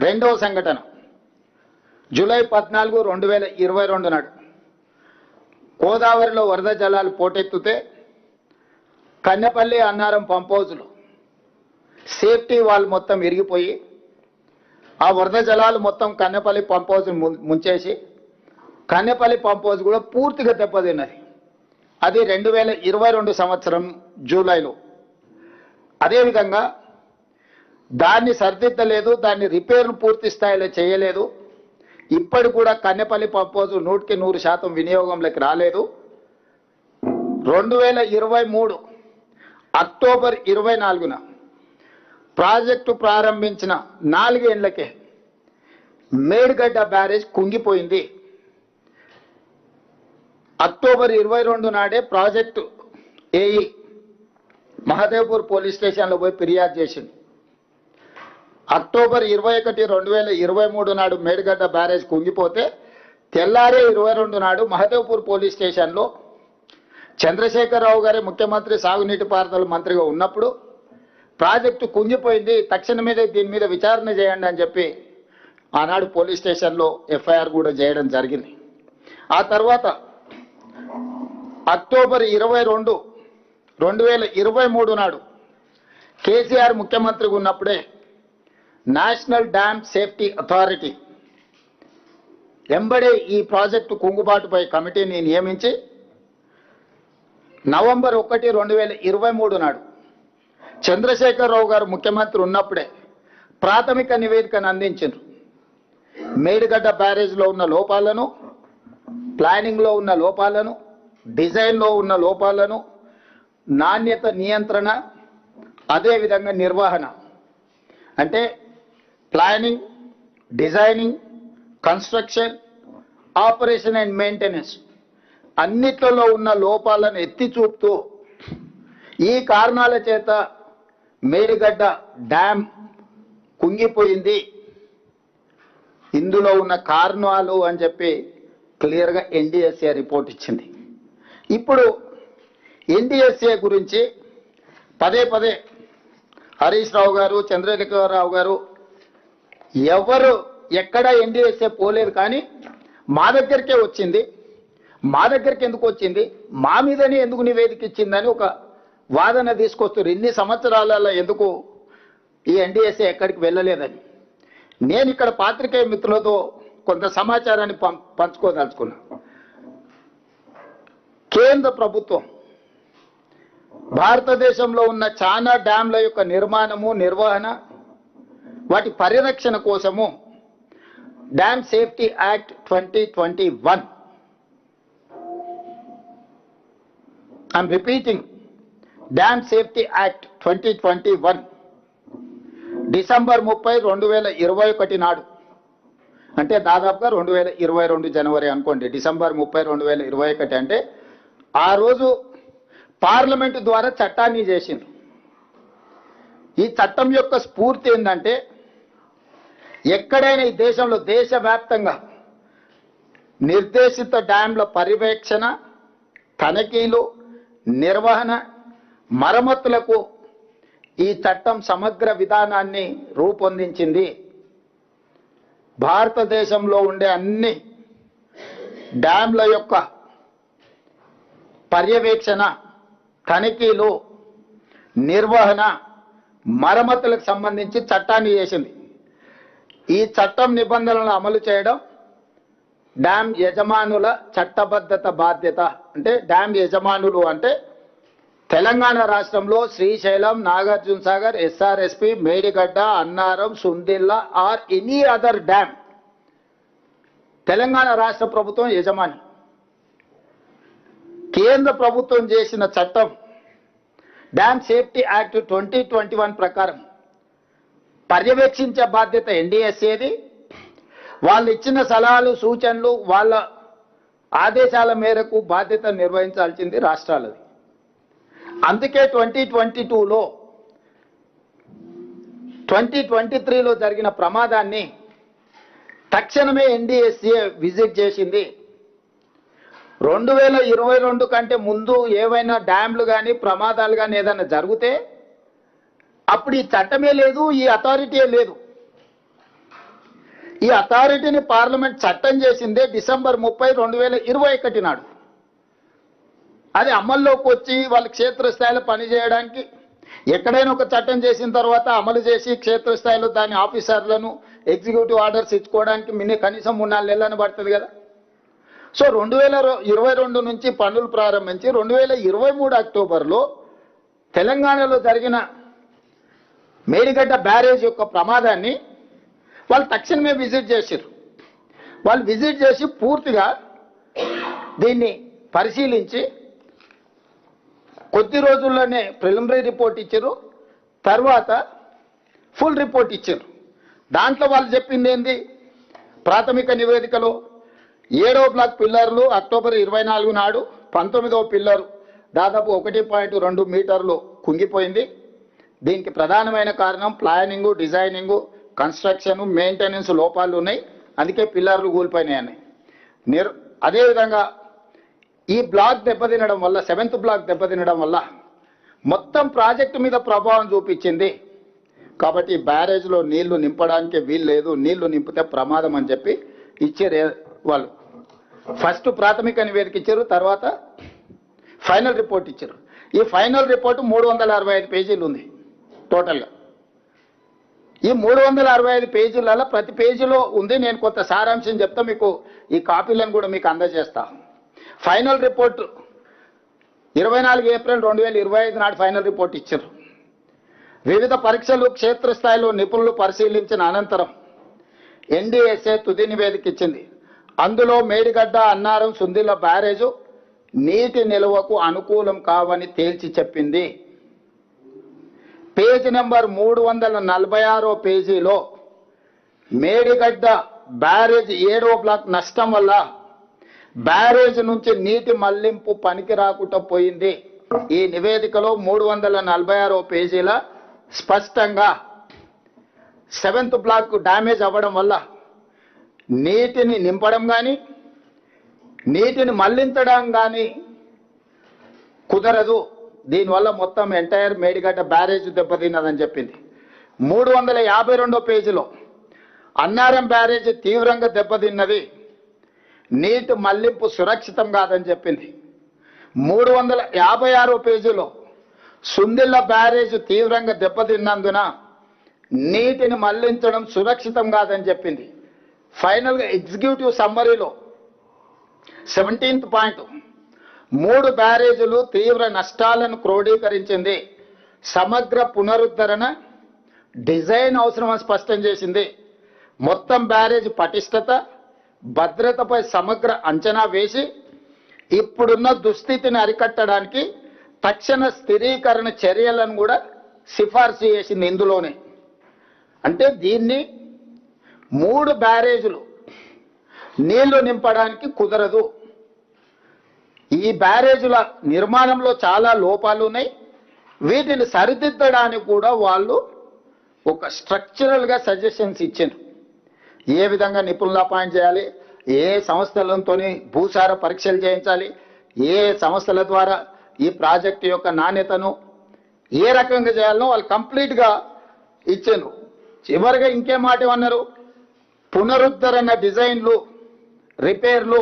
రెండవ సంఘటన జూలై 14, 2022 నాడు గోదావరిలో వరద జలాలు పోటెత్తుతే కన్నెపల్లి అన్నారం పంప్ హౌస్లో సేఫ్టీ వాల్ మొత్తం విరిగిపోయి ఆ వరద జలాలు మొత్తం కన్నెపల్లి పంప్ హౌస్ ముంచేసి కన్నెపల్లి పంప్ హౌస్ కూడా పూర్తిగా దెబ్బతిన్నది. అది 2022 సంవత్సరం జూలైలో. అదేవిధంగా దాన్ని సరిదిద్దలేదు, దాన్ని రిపేర్ను పూర్తి స్థాయిలో చేయలేదు. ఇప్పటి కూడా కన్నెపల్లి పంప్ హౌస్ 100% వినియోగంలోకి రాలేదు. 2023 అక్టోబర్ 24న ప్రాజెక్టు ప్రారంభించిన 4 ఏళ్లకే మేడిగడ్డ బ్యారేజ్ కుంగిపోయింది. అక్టోబర్ 22 నాడే ప్రాజెక్టు ఏఈ మహదేవ్పూర్ పోలీస్ స్టేషన్లో పోయి ఫిర్యాదు చేసింది. అక్టోబర్ 21, 2023 నాడు మేడిగడ్డ బ్యారేజ్ కుంగిపోతే తెల్లారే 22 నాడు మహదేవ్పూర్ పోలీస్ స్టేషన్లో చంద్రశేఖరరావు గారి ముఖ్యమంత్రి సాగునీటి పారుదల మంత్రిగా ఉన్నప్పుడు ప్రాజెక్టు కుంగిపోయింది, తక్షణమే దీని మీద విచారణ చేయండి అని చెప్పి ఆనాడు పోలీస్ స్టేషన్లో ఎఫ్ఐఆర్ కూడా చేయడం జరిగింది. ఆ తర్వాత అక్టోబర్ 22, 2023 నాడు కేసీఆర్ ముఖ్యమంత్రిగా ఉన్నప్పుడే నేషనల్ డ్యామ్ సేఫ్టీ అథారిటీ ఎంబడే ఈ ప్రాజెక్టు కుంగుబాటుపై కమిటీని నియమించి నవంబర్ 1, 2023 నాడు చంద్రశేఖరరావు గారు ముఖ్యమంత్రి ఉన్నప్పుడే ప్రాథమిక నివేదికను అందించారు. మేడిగడ్డ బ్యారేజ్లో ఉన్న లోపాలను, ప్లానింగ్లో ఉన్న లోపాలను, డిజైన్లో ఉన్న లోపాలను, నాణ్యత నియంత్రణ, అదేవిధంగా నిర్వహణ అంటే planning, designing, construction, operation and maintenance అన్నిట్లలో ఉన్న లోపాలను ఎత్తి చూపుతూ ఈ కారణాల చేత మేడిగడ్డ డ్యామ్ కుంగిపోయింది, ఇందులో ఉన్న కారణాలు అని చెప్పి క్లియర్గా ఎన్డీఎస్ఏ రిపోర్ట్ ఇచ్చింది. ఇప్పుడు ఎన్డీఎస్ఏ గురించి పదే పదే హరీష్ రావు గారు, చంద్రశేఖరరావు గారు ఎవరు ఎక్కడ ఎన్డీఎస్ఏ పోలేదు, కానీ మా దగ్గరికే వచ్చింది. మా దగ్గరికి ఎందుకు వచ్చింది, మా మీదనే ఎందుకు నివేదిక ఇచ్చిందని ఒక వాదన తీసుకొస్తారు. ఇన్ని సంవత్సరాలలో ఎందుకు ఈ ఎన్డీఎస్ఏ ఎక్కడికి వెళ్ళలేదని నేను ఇక్కడ పాత్రికేయ మిత్రులతో కొంత సమాచారాన్ని పంచుకోదలుచుకున్నా. కేంద్ర ప్రభుత్వం భారతదేశంలో ఉన్న చాలా డ్యాంల యొక్క నిర్మాణము, నిర్వహణ, వాటి పరిరక్షణ కోసము dam safety act 2021, I'm repeating, dam safety act 2021 December 30, 2021 నాడు, అంటే దాదాపుగా 2022 జనవరి అనుకోండి, డిసెంబర్ 30, 2021 అంటే ఆ రోజు పార్లమెంటు ద్వారా చట్టాన్ని చేసిండ్రు. ఈ చట్టం యొక్క స్ఫూర్తి ఏంటంటే ఎక్కడైనా ఈ దేశంలో దేశవ్యాప్తంగా నిర్దేశిత డ్యాంల పర్యవేక్షణ, తనిఖీలు, నిర్వహణ, మరమ్మతులకు ఈ చట్టం సమగ్ర విధానాన్ని రూపొందించింది. భారతదేశంలో ఉండే అన్ని డ్యాంల యొక్క పర్యవేక్షణ, తనిఖీలు, నిర్వహణ, మరమ్మతులకు సంబంధించి చట్టాన్ని చేసింది. ఈ చట్టం నిబంధనలను అమలు చేయడం డ్యామ్ యజమానుల చట్టబద్ధత బాధ్యత. అంటే డ్యామ్ యజమానులు అంటే తెలంగాణ రాష్ట్రంలో Srisailam, Nagarjuna Sagar, SRSP, Medigadda, Annaram, Sundilla or any other dam Telangana రాష్ట్ర ప్రభుత్వం యజమాని. కేంద్ర ప్రభుత్వం చేసిన చట్టం డ్యామ్ సేఫ్టీ యాక్ట్ 2021 ప్రకారం పర్యవేక్షించే బాధ్యత ఎన్డీఎస్ఏది. వాళ్ళు ఇచ్చిన సలహాలు, సూచనలు, వాళ్ళ ఆదేశాల మేరకు బాధ్యత నిర్వహించాల్సింది రాష్ట్రాలది. అందుకే 2022లో 2023లో జరిగిన ప్రమాదాన్ని తక్షణమే ఎన్డీఎస్ఏ విజిట్ చేసింది. 2022 కంటే ముందు ఏవైనా డ్యామ్లు కానీ ప్రమాదాలు కానీ ఏదైనా జరిగితే అప్పుడు ఈ చట్టమే లేదు, ఈ అథారిటీ లేదు. ఈ అథారిటీని పార్లమెంట్ చట్టం చేసిందే డిసెంబర్ 30, 2021 నాడు. అది అమల్లోకి వచ్చి వాళ్ళు క్షేత్రస్థాయిలో పనిచేయడానికి ఎక్కడైనా ఒక చట్టం చేసిన తర్వాత అమలు చేసి క్షేత్రస్థాయిలో దాని ఆఫీసర్లను ఎగ్జిక్యూటివ్ ఆర్డర్స్ ఇచ్చుకోవడానికి కనీసం 3-4 నెలలను పడుతుంది కదా. సో 2022 నుంచి పనులు ప్రారంభించి 2023 అక్టోబర్లో తెలంగాణలో జరిగిన మేడిగడ్డ బ్యారేజ్ యొక్క ప్రమాదాన్ని వాళ్ళు తక్షణమే విజిట్ చేశారు. వాళ్ళు విజిట్ చేసి పూర్తిగా దీన్ని పరిశీలించి కొద్ది రోజుల్లోనే ప్రిలిమినరీ రిపోర్ట్ ఇచ్చారు, తర్వాత ఫుల్ రిపోర్ట్ ఇచ్చారు. దాంట్లో వాళ్ళు చెప్పింది ఏంది, ప్రాథమిక నివేదికలో 7వ బ్లాక్ పిల్లర్లు అక్టోబర్ 24 నాడు 19వ పిల్లరు దాదాపు 1.2 మీటర్లు కుంగిపోయింది. దీనికి ప్రధానమైన కారణం ప్లానింగు, డిజైనింగు, కన్స్ట్రక్షన్, మెయింటెనెన్స్ లోపాలు ఉన్నాయి, అందుకే పిల్లర్లు కూలిపోయినాయని. అదేవిధంగా ఈ బ్లాక్ దెబ్బతినడం వల్ల 7th బ్లాక్ దెబ్బతినడం వల్ల మొత్తం ప్రాజెక్టు మీద ప్రభావం చూపించింది. కాబట్టి బ్యారేజ్లో నీళ్లు నింపడానికి వీలు లేదు, నీళ్లు నింపితే ప్రమాదం అని చెప్పి ఇచ్చారు వాళ్ళు. ఫస్ట్ ప్రాథమిక నివేదిక ఇచ్చారు, తర్వాత ఫైనల్ రిపోర్ట్ ఇచ్చారు. ఈ ఫైనల్ రిపోర్టు 365 పేజీలు ఉంది టోటల్గా. ఈ 365 పేజీలలో ప్రతి పేజీలో ఉంది. నేను కొంత సారాంశం చెప్తా, మీకు ఈ కాపీలను కూడా మీకు అందజేస్తా. ఫైనల్ రిపోర్ట్ 24 ఏప్రిల్ 2025 నాడు ఫైనల్ రిపోర్ట్ ఇచ్చారు. వివిధ పరీక్షలు క్షేత్రస్థాయిలో నిపుణులు పరిశీలించిన అనంతరం ఎన్డీఎస్ఏ తుది నివేదిక ఇచ్చింది. అందులో మేడిగడ్డ, అన్నారం, సుందిల్ల బ్యారేజు నీటి నిల్వకు అనుకూలం కావని తేల్చి చెప్పింది. పేజీ నెంబర్ 346 పేజీలో మేడిగడ్డ బ్యారేజ్ 7వ బ్లాక్ నష్టం వల్ల బ్యారేజ్ నుంచి నీటి మళ్లింపు పనికి రాకుండా పోయింది. ఈ నివేదికలో 346 పేజీల స్పష్టంగా 7th బ్లాక్ డ్యామేజ్ అవ్వడం వల్ల నీటిని నింపడం కానీ నీటిని మళ్లించడం కానీ కుదరదు. దీనివల్ల మొత్తం ఎంటైర్ మేడిగడ్డ బ్యారేజ్ దెబ్బతిన్నదని చెప్పింది. 352 పేజీలో అన్నారం బ్యారేజ్ తీవ్రంగా దెబ్బతిన్నది, నీటి మళ్లింపు సురక్షితం కాదని చెప్పింది. 356 పేజీలో సుందిల్ల బ్యారేజ్ తీవ్రంగా దెబ్బతిన్నందున నీటిని మళ్లించడం సురక్షితం కాదని చెప్పింది. ఫైనల్గా ఎగ్జిక్యూటివ్ సమ్మరీలో 17th పాయింట్ 3 బ్యారేజీలు తీవ్ర నష్టాలను క్రోడీకరించింది, సమగ్ర పునరుద్ధరణ డిజైన్ అవసరమని స్పష్టం చేసింది. మొత్తం బ్యారేజ్ పటిష్టత, భద్రతపై సమగ్ర అంచనా వేసి ఇప్పుడున్న దుస్థితిని అరికట్టడానికి తక్షణ స్థిరీకరణ చర్యలను కూడా సిఫార్సు చేసింది ఇందులోనే. అంటే దీన్ని 3 బ్యారేజీలు నీళ్లు నింపడానికి కుదరదు. ఈ బ్యారేజీల నిర్మాణంలో చాలా లోపాలు ఉన్నాయి, వీటిని సరిదిద్దడానికి కూడా వాళ్ళు ఒక స్ట్రక్చరల్గా సజెషన్స్ ఇచ్చారు. ఏ విధంగా నిపుణులు అపాయింట్ చేయాలి, ఏ సంస్థలతోని భూసార పరీక్షలు చేయించాలి, ఏ సంస్థల ద్వారా ఈ ప్రాజెక్టు యొక్క నాణ్యతను ఏ రకంగా చేయాలనో వాళ్ళు కంప్లీట్గా ఇచ్చారు. చివరిగా ఇంకే మాట ఏమన్నారు, పునరుద్ధరణ డిజైన్లు, రిపేర్లు